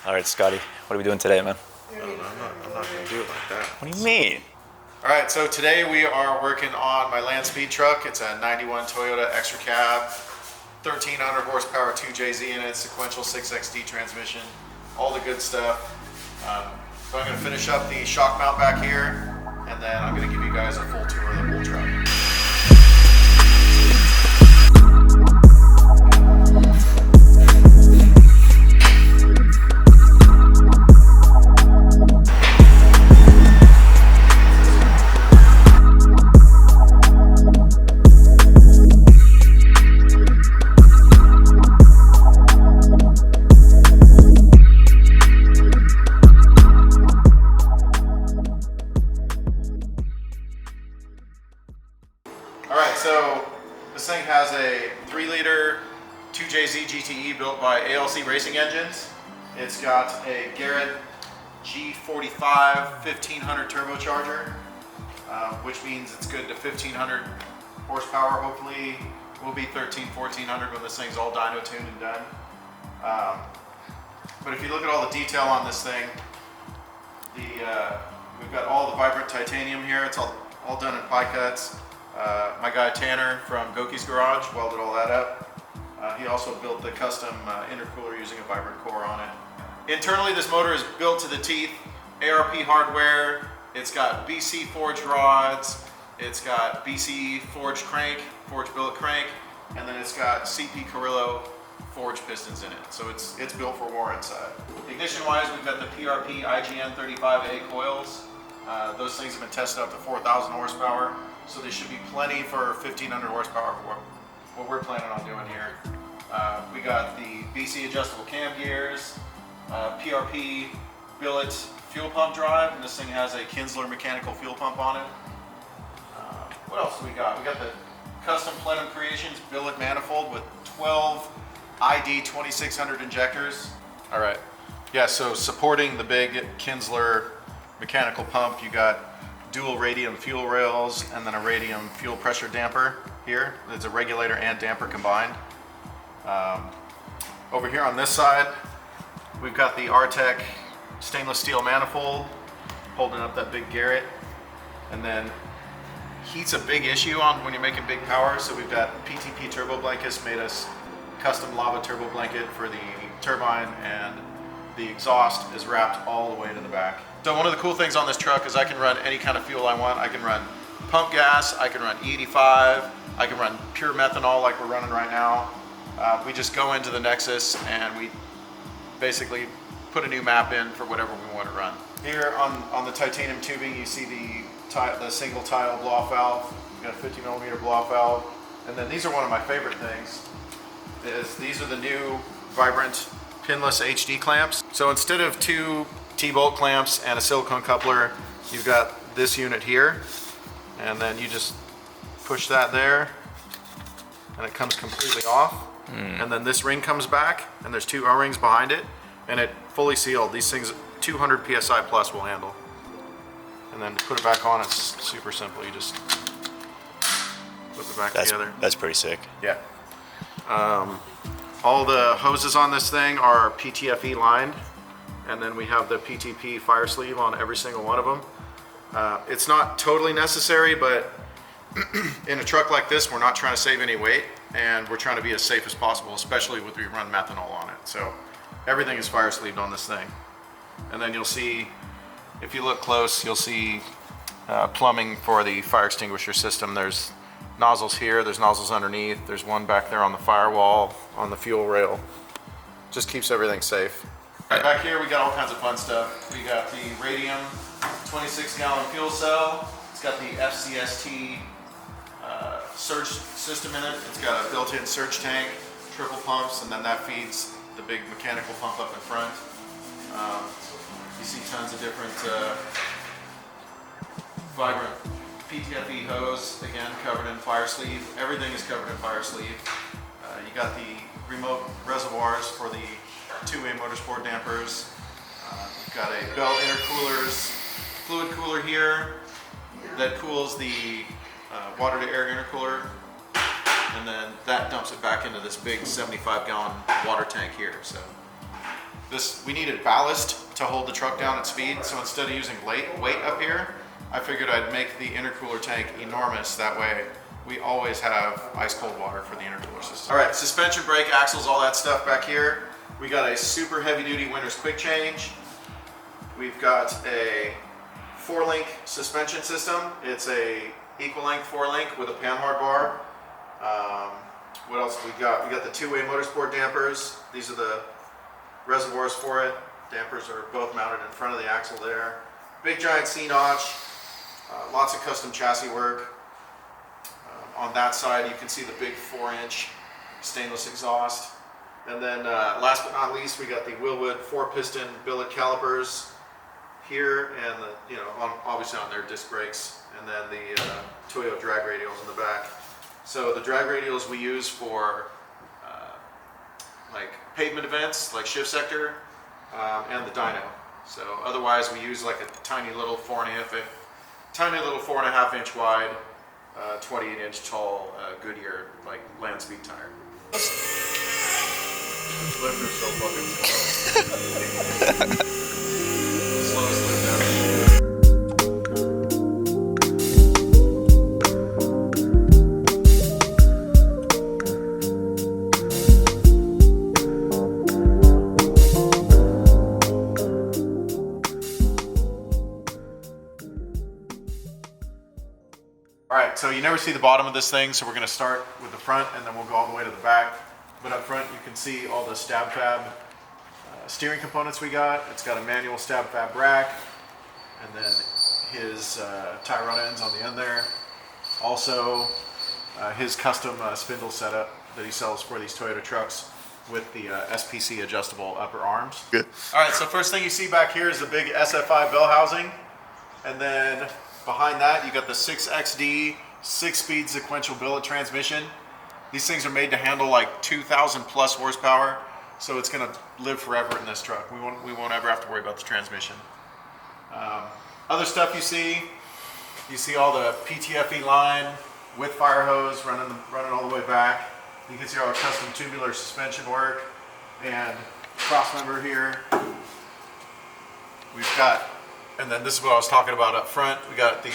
All right, Scotty, what are we doing today, man? I don't know, I'm not going to do it like that. What do you mean? All right, so today we are working on my land speed truck. It's a 91 Toyota extra cab, 1300 horsepower, 2JZ in it, sequential 6XD transmission, all the good stuff. So I'm going to finish up the shock mount back here, and then I'm going to give you guys a full tour of the whole truck. So this thing has a 3-liter 2JZ GTE built by ALC Racing Engines. It's got a Garrett G45 1500 turbocharger, which means it's good to 1500 horsepower. Hopefully will be 1400 when this thing's all dyno tuned and done. But if you look at all the detail on this thing, we've got all the vibrant titanium here. It's all done in pie cuts. My guy Tanner from Goki's Garage welded all that up. He also built the custom intercooler using a vibrant core on it. Internally, this motor is built to the teeth, ARP hardware. It's got BC forged rods. It's got BC forged crank, forged billet crank, and then it's got CP Carrillo forged pistons in it. So it's built for war inside. Ignition-wise, we've got the PRP IGN 35A coils. Those things have been tested up to 4,000 horsepower. So there should be plenty for 1,500 horsepower for what we're planning on doing here. We got the BC adjustable cam gears, PRP Billet fuel pump drive, and this thing has a Kinsler mechanical fuel pump on it. What else do we got? We got the custom Plenum Creations Billet manifold with 12 ID 2600 injectors. All right, yeah, so supporting the big Kinsler mechanical pump, you got dual radium fuel rails and then a radium fuel pressure damper here. It's a regulator and damper combined. Over here on this side, we've got the Artec stainless steel manifold holding up that big Garrett. And then heat's a big issue on when you're making big power, so we've got PTP turbo blankets made us custom lava turbo blanket for the turbine, and the exhaust is wrapped all the way to the back. So one of the cool things on this truck is I can run any kind of fuel I want. I can run pump gas, I can run E85, I can run pure methanol like we're running right now. We just go into the Nexus and we basically put a new map in for whatever we want to run. Here on the titanium tubing, you see the single tile blow-off valve. We've got a 50 millimeter blow-off valve. And then these are one of my favorite things, these are the new Vibrant Pinless HD clamps. So instead of two T-bolt clamps and a silicone coupler, you've got this unit here, and then you just push that there and it comes completely off. And then this ring comes back and there's two O-rings behind it, and it fully sealed. These things 200 PSI plus will handle. And then to put it back on, it's super simple. You just put it back together. That's pretty sick. Yeah. All the hoses on this thing are PTFE lined. And then we have the PTP fire sleeve on every single one of them. It's not totally necessary, but in a truck like this, we're not trying to save any weight, and we're trying to be as safe as possible, especially when we run methanol on it. So everything is fire sleeved on this thing. And then you'll see, if you look close, you'll see plumbing for the fire extinguisher system. There's nozzles here, there's nozzles underneath, there's one back there on the firewall, on the fuel rail. Just keeps everything safe. Right back here, we got all kinds of fun stuff. We got the Radium 26-gallon fuel cell. It's got the FCST surge system in it. It's got a built-in surge tank, triple pumps, and then that feeds the big mechanical pump up in front. You see tons of different vibrant PTFE hose, again covered in fire sleeve. Everything is covered in fire sleeve. You got the remote reservoirs for the two-way motorsport dampers. We've got a Bell intercoolers fluid cooler here that cools the water to air intercooler, and then that dumps it back into this big 75-gallon water tank here. So we needed ballast to hold the truck down at speed, so instead of using weight up here, I figured I'd make the intercooler tank enormous. That way we always have ice cold water for the intercooler system. All right, suspension, brake, axles, all that stuff back here. We got a super heavy duty Winter's quick change. We've got a 4-link suspension system. It's a equal length 4-link with a panhard bar. What else have we got? We got the 2-way motorsport dampers. These are the reservoirs for it. Dampers are both mounted in front of the axle there. Big giant C-notch. Lots of custom chassis work. On that side you can see the big 4-inch stainless exhaust. And then last but not least, we got the Wilwood 4-piston billet calipers here, and obviously on their disc brakes, and then the Toyo drag radials in the back. So the drag radials we use for like pavement events, like shift sector, and the dyno. So otherwise we use like a tiny little 4.5 inch wide, 28 inch tall Goodyear like land speed tire. This lifter's so fucking slow. Slowest lift ever. Alright, so you never see the bottom of this thing, so we're going to start with the front and then we'll go all the way to the back. But up front you can see all the stab fab steering components we got. It's got a manual stab fab rack, and then his tie rod ends on the end there. Also his custom spindle setup that he sells for these Toyota trucks with the SPC adjustable upper arms. Good. Alright, so first thing you see back here is the big SFI bell housing, and then behind that you got the 6XD 6-speed sequential billet transmission. These things are made to handle like 2,000 plus horsepower, so it's going to live forever in this truck. We won't ever have to worry about the transmission. Other stuff you see all the PTFE line with fire hose running all the way back. You can see our custom tubular suspension work and cross member here. We've got, and then this is what I was talking about up front. We got the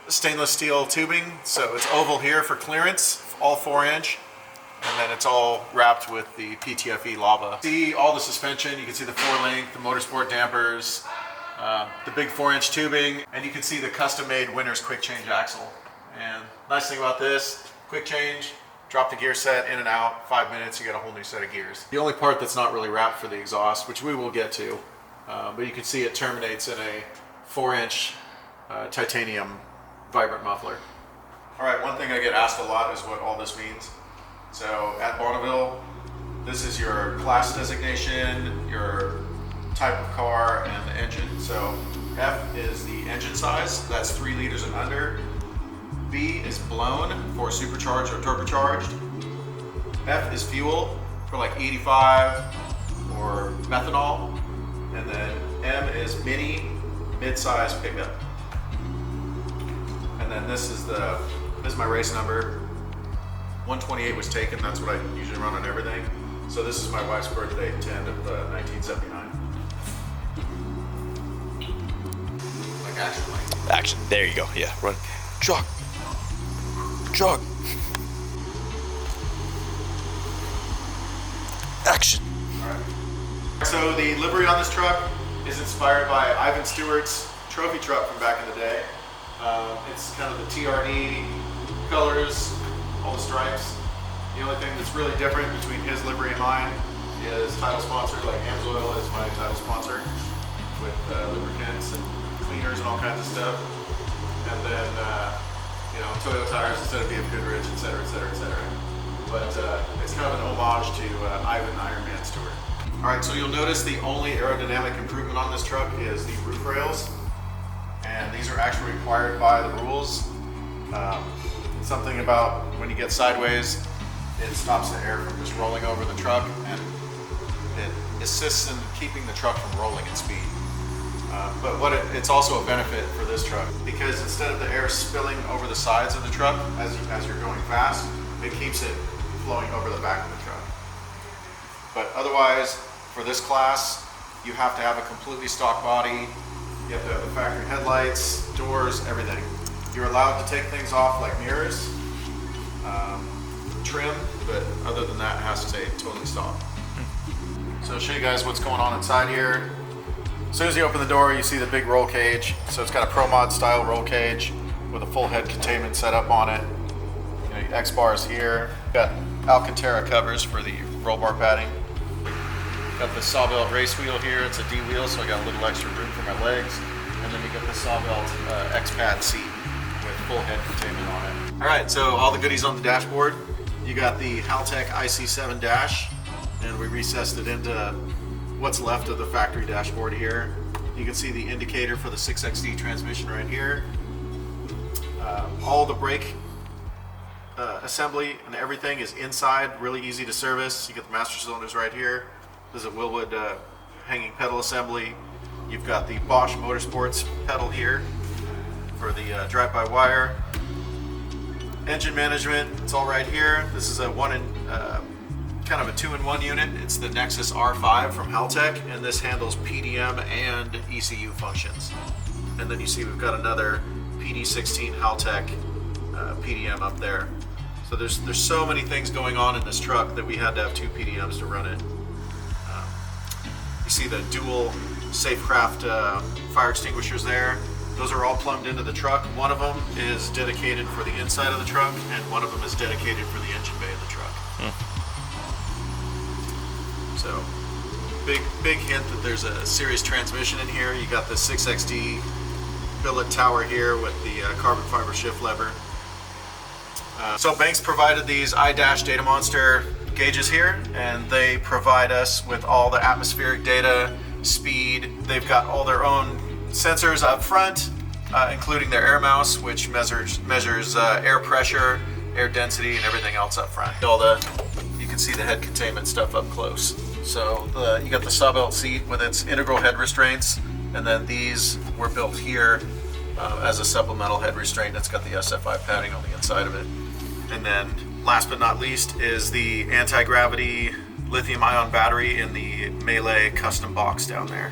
stainless steel tubing, so it's oval here for clearance, all 4-inch, and then it's all wrapped with the PTFE lava. See all the suspension, you can see the 4-link, the motorsport dampers, the big 4-inch tubing, and you can see the custom-made Winter's quick change axle. And nice thing about this, quick change, drop the gear set in and out, 5 minutes, you get a whole new set of gears. The only part that's not really wrapped for the exhaust, which we will get to, but you can see it terminates in a 4-inch titanium vibrant muffler. All right, one thing I get asked a lot is what all this means. So at Bonneville, this is your class designation, your type of car, and the engine. So F is the engine size, that's 3 liters and under. B is blown for supercharged or turbocharged. F is fuel for like 85 or methanol. And then M is mini, mid-size pickup. And then this is my race number. 128 was taken, that's what I usually run on everything. So this is my wife's birthday, 10 of 1979. Like action, like. Action. There you go. Yeah. Run. Jog. Jog. Action. All right. So the livery on this truck is inspired by Ivan Stewart's trophy truck from back in the day. It's kind of the TRD colors, all the stripes. The only thing that's really different between his livery and mine is title sponsor, like Amsoil is my title sponsor with lubricants and cleaners and all kinds of stuff. And then, Toyo tires instead of being Goodrich, et cetera, et cetera, et cetera. But it's kind of an homage to Ivan Iron Man Stewart. All right, so you'll notice the only aerodynamic improvement on this truck is the roof rails. And these are actually required by the rules. Something about when you get sideways, it stops the air from just rolling over the truck, and it assists in keeping the truck from rolling at speed. But it's also a benefit for this truck, because instead of the air spilling over the sides of the truck as you're going fast, it keeps it flowing over the back of the truck. But otherwise, For this class, you have to have a completely stock body. You have to have the factory headlights, doors, everything. You're allowed to take things off like mirrors, trim, but other than that, it has to stay totally stock. So I'll show you guys what's going on inside here. As soon as you open the door, you see the big roll cage. So it's got a Pro Mod style roll cage with a full head containment set up on it. You know, X bars here. Got Alcantara covers for the roll bar padding. Got the sawbelt race wheel here. It's a D wheel, so I got a little extra room for my legs. And then you got the sawbelt X-pad seat with full head containment on it. All right, so all the goodies on the dashboard. You got the Haltech IC7 dash, and we recessed it into what's left of the factory dashboard here. You can see the indicator for the 6XD transmission right here. All the brake assembly and everything is inside, really easy to service. You get the master cylinders right here. There's a Wilwood hanging pedal assembly. You've got the Bosch Motorsports pedal here for the drive-by-wire. Engine management, it's all right here. This is a kind of a 2-in-1 unit. It's the Nexus R5 from Haltech, and this handles PDM and ECU functions. And then you see we've got another PD16 Haltech PDM up there. So there's so many things going on in this truck that we had to have 2 PDMs to run it. You see the dual Safecraft fire extinguishers there. Those are all plumbed into the truck. One of them is dedicated for the inside of the truck, and one of them is dedicated for the engine bay of the truck. So, big hint that there's a series transmission in here. You got the 6XD billet tower here with the carbon fiber shift lever. So Banks provided these iDash Data Monster gauges here, and they provide us with all the atmospheric data, speed. They've got all their own sensors up front, including their air mouse, which measures air pressure, air density, and everything else up front. You can see the head containment stuff up close. So you got the sawbelt seat with its integral head restraints, and then these were built here as a supplemental head restraint. It's got the SFI padding on the inside of it. And then last but not least is the anti-gravity lithium-ion battery in the Melee custom box down there.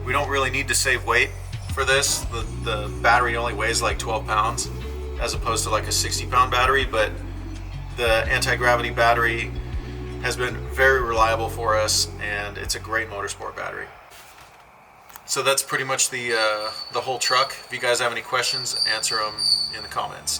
We don't really need to save weight for this. The battery only weighs like 12 pounds as opposed to like a 60-pound battery, but the anti-gravity battery has been very reliable for us, and it's a great motorsport battery. So that's pretty much the whole truck. If you guys have any questions, answer them in the comments.